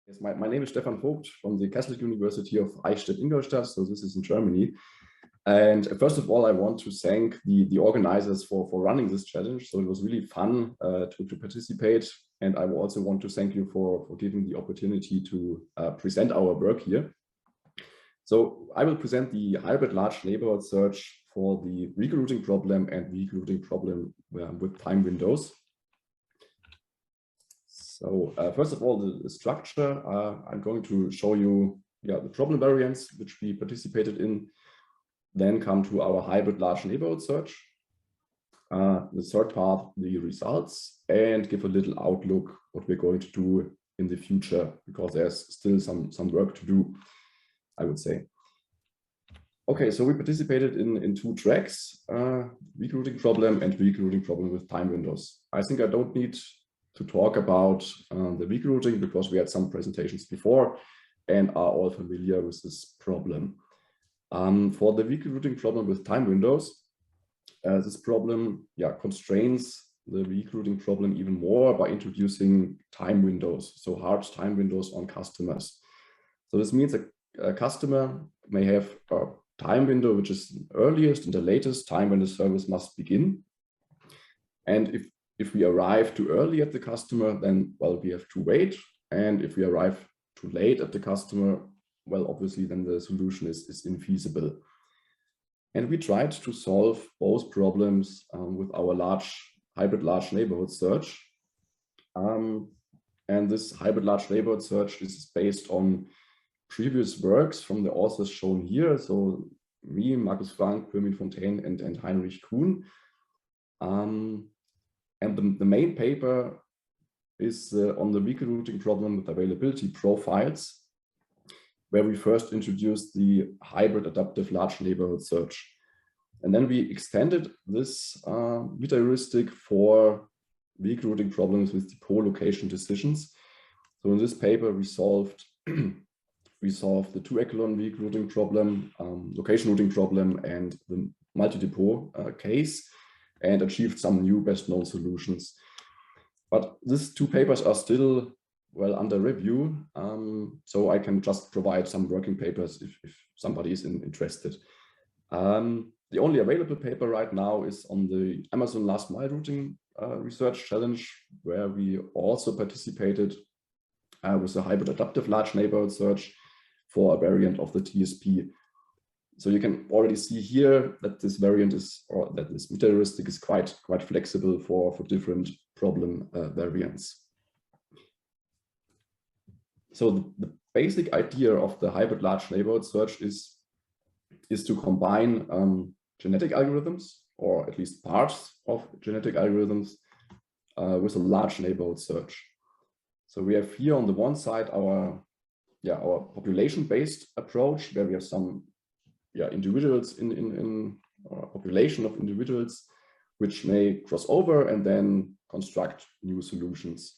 Yes, my name is Stefan Voigt from the Catholic University of Eichstätt-Ingolstadt. So this is in Germany. And first of all, I want to thank the organizers for running this challenge. So it was really fun to participate. And I also want to thank you for giving the opportunity to present our work here. So I will present the hybrid large neighborhood search for the weak routing problem and weak routing problem with time windows. So first of all, the structure, I'm going to show you the problem variants which we participated in, then come to our hybrid large neighborhood search, the third part, the results, and give a little outlook what we're going to do in the future, because there's still some work to do, I would say. Okay, so we participated in two tracks, weak routing problem and weak routing problem with time windows. I think I don't need to talk about the weak routing because we had some presentations before and are all familiar with this problem. For the weak routing problem with time windows, this problem constrains the weak routing problem even more by introducing time windows, so hard time windows on customers. So this means a customer may have a time window which is the earliest and the latest time when the service must begin. And if we arrive too early at the customer, then, well, we have to wait. And if we arrive too late at the customer, well, obviously, then the solution is infeasible. And we tried to solve both problems with our hybrid large neighborhood search. And this hybrid large neighborhood search is based on previous works from the authors shown here. So me, Markus Frank, Pirmin Fontaine, and Heinrich Kuhn. And the main paper is on the weak routing problem with availability profiles, where we first introduced the hybrid adaptive large neighborhood search. And then we extended this meta heuristic for weak routing problems with depot location decisions. So in this paper, we solved the two echelon weak routing problem, location routing problem, and the multi-depot case, and achieved some new best known solutions. But these two papers are still well under review, so I can just provide some working papers if somebody is interested. The only available paper right now is on the Amazon last mile routing research challenge, where we also participated with a hybrid adaptive large neighborhood search for a variant of the TSP. So you can already see here that this variant that this meta heuristic is quite flexible for different problem variants. So the basic idea of the hybrid large neighborhood search is to combine genetic algorithms, or at least parts of genetic algorithms, with a large neighborhood search. So we have here on the one side our population-based approach, where we have some individuals in a population of individuals which may cross over and then construct new solutions.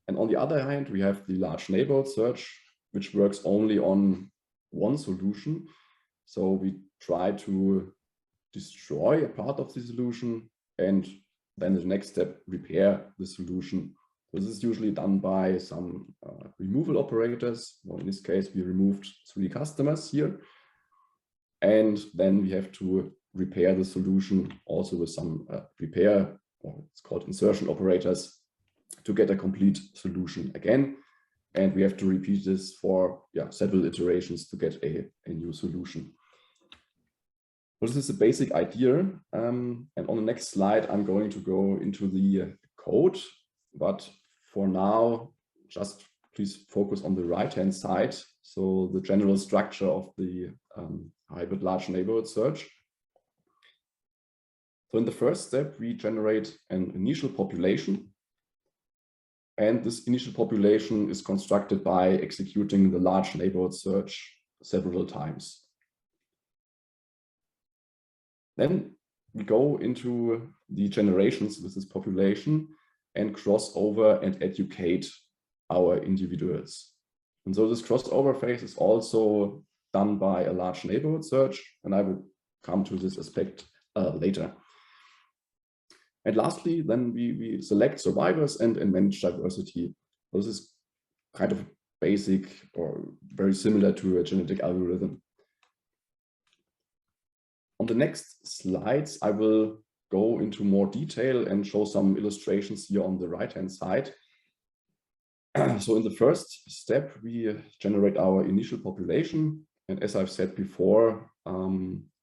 And on the other hand, we have the large neighborhood search, which works only on one solution. So we try to destroy a part of the solution and then the next step, repair the solution. This is usually done by some removal operators. Well, in this case, we removed 3 customers here. And then we have to repair the solution also with some repair, or it's called insertion operators, to get a complete solution again. And we have to repeat this for several iterations to get a new solution. Well, this is the basic idea. And on the next slide, I'm going to go into the code. But for now, just please focus on the right-hand side. So the general structure of the hybrid large neighborhood search. So in the first step, we generate an initial population. And this initial population is constructed by executing the large neighborhood search several times. Then we go into the generations with this population and cross over and educate our individuals. And so this crossover phase is also done by a large neighborhood search, and I will come to this aspect later. And lastly, then we select survivors and manage diversity. This is kind of basic or very similar to a genetic algorithm. On the next slides, I will go into more detail and show some illustrations here on the right-hand side. So in the first step, we generate our initial population. And as I've said before,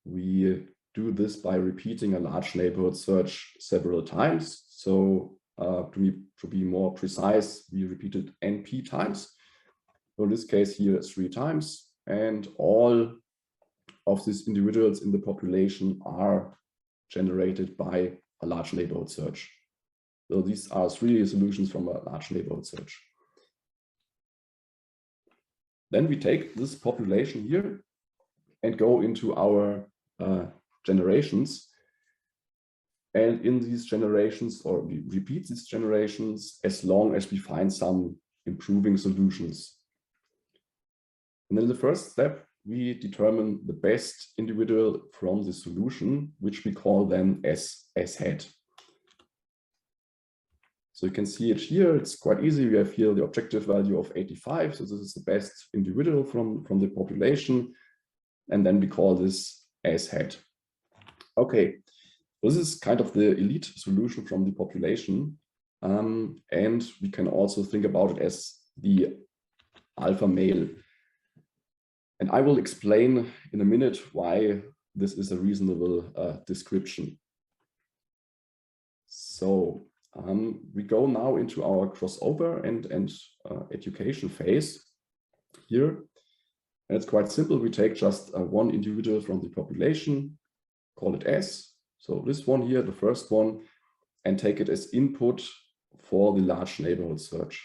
we do this by repeating a large neighborhood search several times. So to be more precise, we repeat it NP times. So in this case here, 3 times. And all of these individuals in the population are generated by a large neighborhood search. So these are 3 solutions from a large neighborhood search. Then we take this population here and go into our generations. And in these generations, or we repeat these generations as long as we find some improving solutions. And then the first step, we determine the best individual from the solution, which we call then S hat. So you can see it here, it's quite easy. We have here the objective value of 85. So this is the best individual from the population. And then we call this S hat. Okay, this is kind of the elite solution from the population. And we can also think about it as the alpha male. And I will explain in a minute why this is a reasonable description. So we go now into our crossover and education phase here. And it's quite simple. We take just one individual from the population, call it S. So this one here, the first one, and take it as input for the large neighborhood search.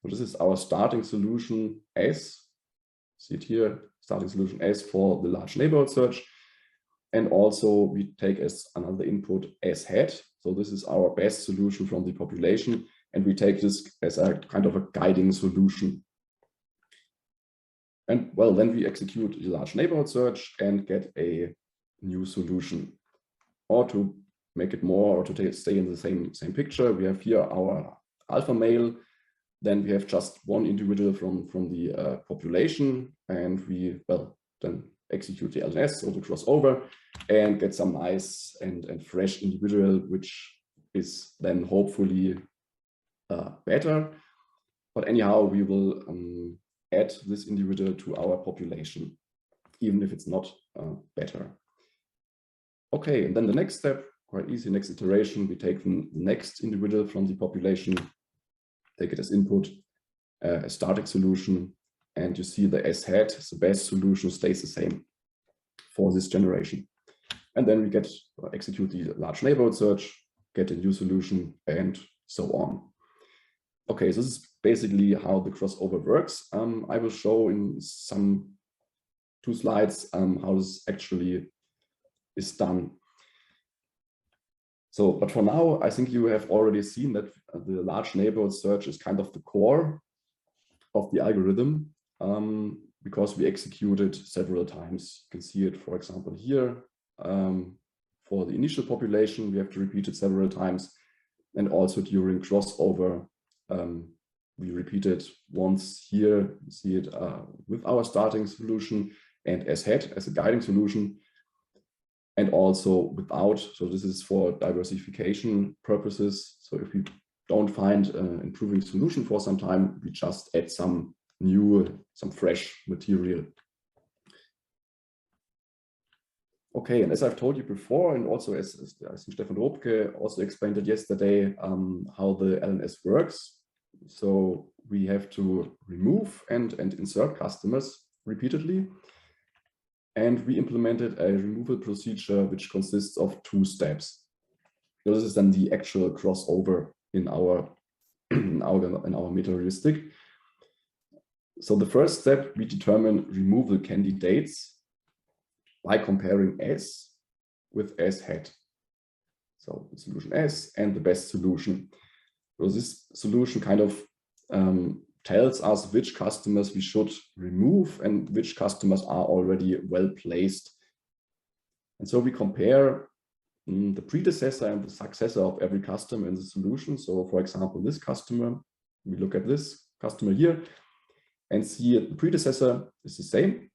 So this is our starting solution S. See it here, starting solution S for the large neighborhood search. And also we take as another input S hat. So this is our best solution from the population. And we take this as a kind of a guiding solution. And well, then we execute the large neighborhood search and get a new solution. Or to make it more, or to stay in the same picture, we have here our alpha male. Then we have just one individual from the population, and we, well, then execute the LNS or the crossover and get some nice and fresh individual, which is then hopefully better. But anyhow, we will add this individual to our population, even if it's not better. Okay, and then the next step, quite easy, next iteration, we take the next individual from the population, take it as input, a starting solution, and you see the S hat, the best solution, stays the same for this generation. And then we get execute the large neighborhood search, get a new solution, and so on. Okay, so this is basically how the crossover works. I will show in some 2 slides how this actually is done. So, but for now, I think you have already seen that the large neighborhood search is kind of the core of the algorithm because we execute it several times. You can see it, for example, here. For the initial population, we have to repeat it several times. And also during crossover, we repeat it once here. You see it with our starting solution and as hat, as a guiding solution. And also without, so this is for diversification purposes. So if we don't find an improving solution for some time, we just add some new, some fresh material. Okay, and as I've told you before, and also as I think Stefan Voigt also explained it yesterday, how the LNS works. So we have to remove and insert customers repeatedly. And we implemented a removal procedure which consists of 2 steps. So this is then the actual crossover in our meta heuristic. So the first step, we determine removal candidates by comparing S with S hat. So the solution S and the best solution. So this solution kind of tells us which customers we should remove and which customers are already well placed. And so we compare the predecessor and the successor of every customer in the solution. So for example, this customer, we look at this customer here, and see the predecessor is the same,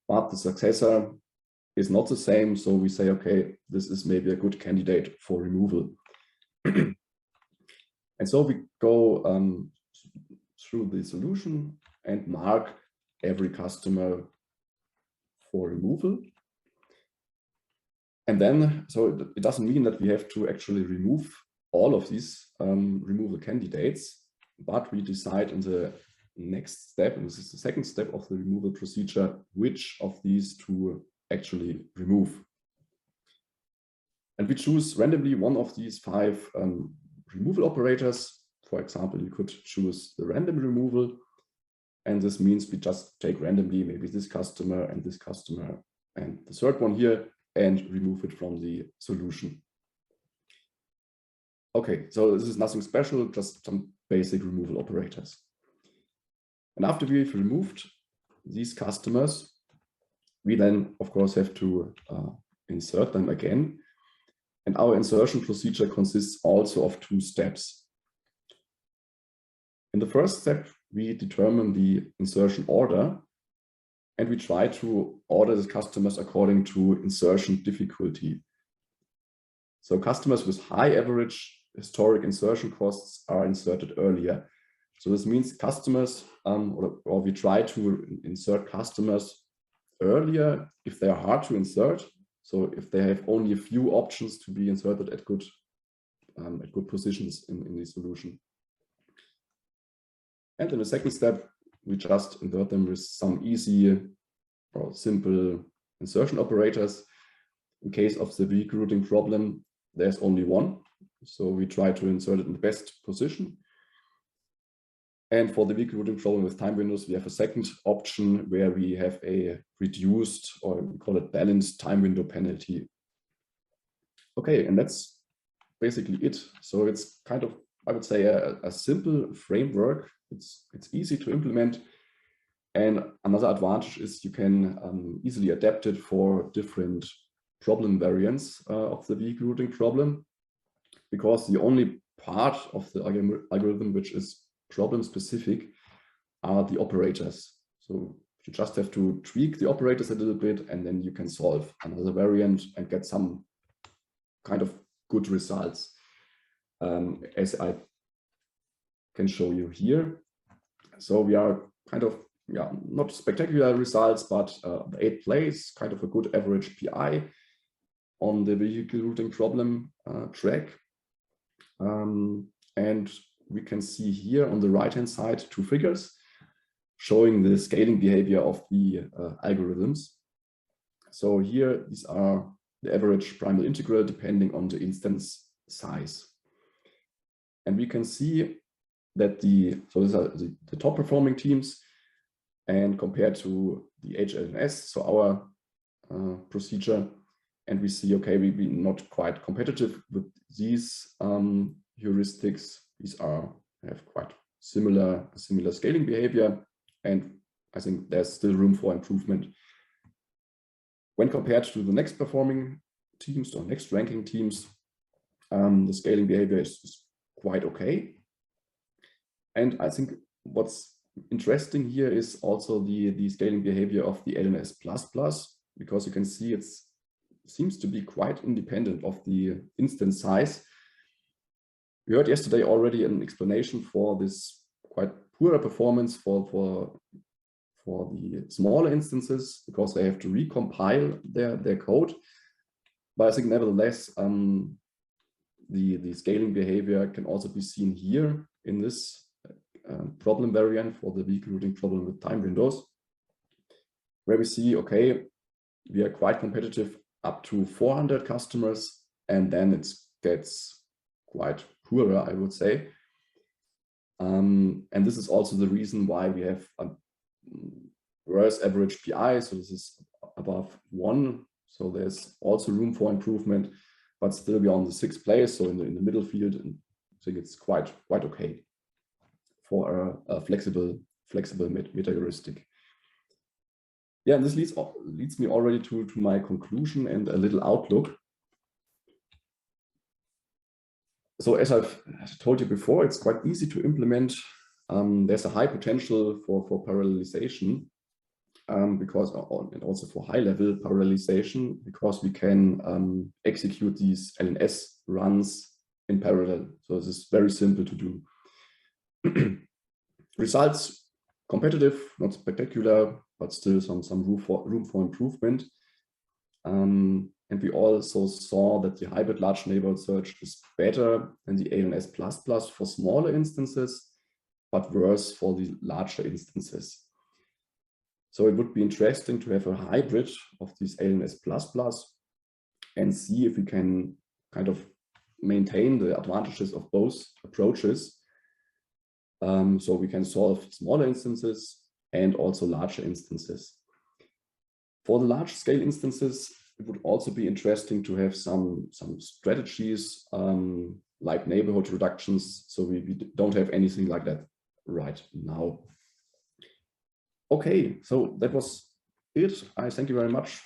but the successor is not the same. So we say, okay, this is maybe a good candidate for removal. And so we go through the solution and mark every customer for removal. And then, so it doesn't mean that we have to actually remove all of these removal candidates, but we decide in the next step, and this is the second step of the removal procedure, which of these to actually remove. And we choose randomly one of these 5 removal operators. For example, you could choose the random removal, and this means we just take randomly maybe this customer and the third one here, and remove it from the solution. Okay, so this is nothing special, just some basic removal operators. And after we've removed these customers, we then, of course, have to insert them again. And our insertion procedure consists also of 2 steps. In the first step, we determine the insertion order, and we try to order the customers according to insertion difficulty. So customers with high average historic insertion costs are inserted earlier. So this means customers, or we try to insert customers earlier if they are hard to insert. So if they have only a few options to be inserted at good positions in the solution. And in the second step, we just invert them with some easy or simple insertion operators. In case of the weak routing problem, there's only one. So we try to insert it in the best position. And for the weak routing problem with time windows, we have a second option where we have a reduced, or we call it balanced, time window penalty. Okay, and that's basically it. So it's kind of, I would say, a simple framework. It's easy to implement. And another advantage is you can easily adapt it for different problem variants of the weak routing problem, because the only part of the algorithm which is problem specific are the operators. So you just have to tweak the operators a little bit, and then you can solve another variant and get some kind of good results, as I can show you here. So we are kind of, not spectacular results, but 8th place, kind of a good average PI on the vehicle routing problem track. And we can see here on the right-hand side 2 figures showing the scaling behavior of the algorithms. So here, these are the average primal integral depending on the instance size. And we can see that so these are the top performing teams, and compared to the HLNS, so our procedure, and we see, okay, we're not quite competitive with these heuristics. These have quite similar scaling behavior, and I think there's still room for improvement. When compared to the next performing teams or next ranking teams, the scaling behavior is quite okay. And I think what's interesting here is also the scaling behavior of the LNS++, because you can see it seems to be quite independent of the instance size. We heard yesterday already an explanation for this quite poorer performance for the smaller instances, because they have to recompile their code. But I think nevertheless, the scaling behavior can also be seen here in this problem variant for the weak routing problem with time windows, where we see, okay, we are quite competitive up to 400 customers, and then it gets quite poorer, I would say. And this is also the reason why we have a worse average PI. So this is above 1. So there's also room for improvement, but still we are on the 6th place. So in the middle field, and I think it's quite okay for a flexible meta heuristic. Yeah, and this leads me already to my conclusion and a little outlook. So as I've told you before, it's quite easy to implement there's a high potential for parallelization because, and also for high-level parallelization, because we can execute these LNS runs in parallel. So this is very simple to do. Results competitive, not spectacular, but still some room for improvement. And we also saw that the hybrid large neighborhood search is better than the ALNS++ for smaller instances, but worse for the larger instances. So it would be interesting to have a hybrid of these ALNS++ and see if we can kind of maintain the advantages of both approaches. So we can solve smaller instances and also larger instances. For the large scale instances, it would also be interesting to have some strategies like neighborhood reductions. So we don't have anything like that right now. Okay, so that was it. I thank you very much